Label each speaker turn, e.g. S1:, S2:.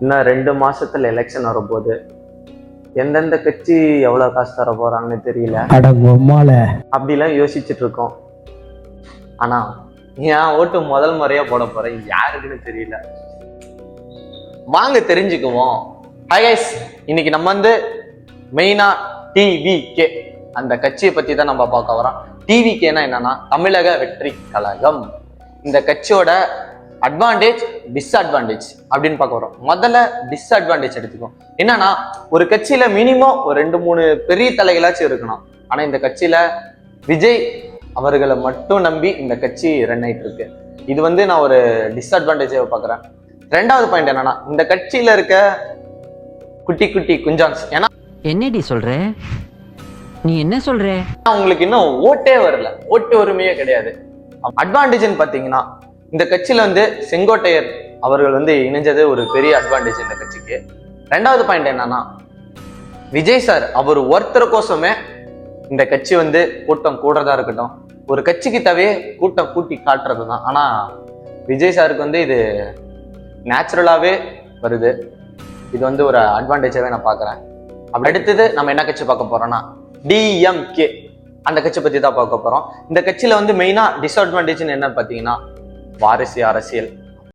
S1: இன்னும் 2 மாசத்துல எலெக்ஷன் வரப்போகுது. எந்தெந்த கட்சி எவ்வளவு காசு தர போறாங்கன்னு தெரியல. அப்படிலாம் யோசிச்சுட்டு இருக்கோம். ஆனா என் ஓட்டு முதல் முறையா போட போறேன், யாருக்குன்னு தெரியல. வாங்க தெரிஞ்சுக்குவோம். ஹாய் கைஸ், இன்னைக்கு நம்ம மெயினா டிவிகே அந்த கட்சியை பத்தி தான் நம்ம பார்க்க வரோம். டிவிகேனா என்னன்னா தமிழக வெற்றி கழகம். இந்த கட்சியோட அட்வான்டேஜ் டிஸ்அட்வான்டேஜ் அப்படின்னு பார்க்க வரோம். முதல்ல டிஸ்அட்வான்டேஜ் எடுத்துக்கோம். என்னன்னா ஒரு கட்சியில மினிமம் ஒரு 2-3 பெரிய தலைகளாச்சும் இருக்கணும். ஆனா இந்த கட்சியில விஜய் அவர்களை மட்டும் நம்பி இந்த கட்சி ரன் ஆயிட்டு இருக்கு. இது நான் ஒரு டிஸ்அட்வான்டேஜாக பார்க்குறேன். ரெண்டாவது பாயிண்ட் என்னன்னா இந்த கட்சியில இருக்க குட்டி குட்டி குஞ்சான்ஸ். ஏன்னா
S2: என்னடி சொல்ற, நீ என்ன சொல்ற,
S1: உங்களுக்கு இன்னும் ஓட்டே வரல, ஓட்டு உரிமையே கிடையாது. அட்வான்டேஜ்னு பாத்தீங்கன்னா இந்த கட்சியில செங்கோட்டையர் அவர்கள் இணைஞ்சது ஒரு பெரிய அட்வான்டேஜ் இந்த கட்சிக்கு. ரெண்டாவது பாயிண்ட் என்னன்னா விஜய் சார் அவர் ஒருத்தருக்கோசமே இந்த கட்சி கூட்டம் கூடுறதா இருக்கட்டும், ஒரு கட்சிக்கு தேவையே கூட்டம் கூட்டி காட்டுறது தான். ஆனா விஜய் சாருக்கு இது நேச்சுரலாவே வருது. இது ஒரு அட்வான்டேஜாவே நான் பாக்குறேன். அப்படி அடுத்தது நம்ம என்ன கட்சி பார்க்க போறோம்னா டிஎம்கே அந்த கட்சி பத்தி தான் பார்க்க போறோம். இந்த கட்சியில மெயினா டிஸ்அட்வான்டேஜ் என்ன பாத்தீங்கன்னா வாரிசு அரசியல்.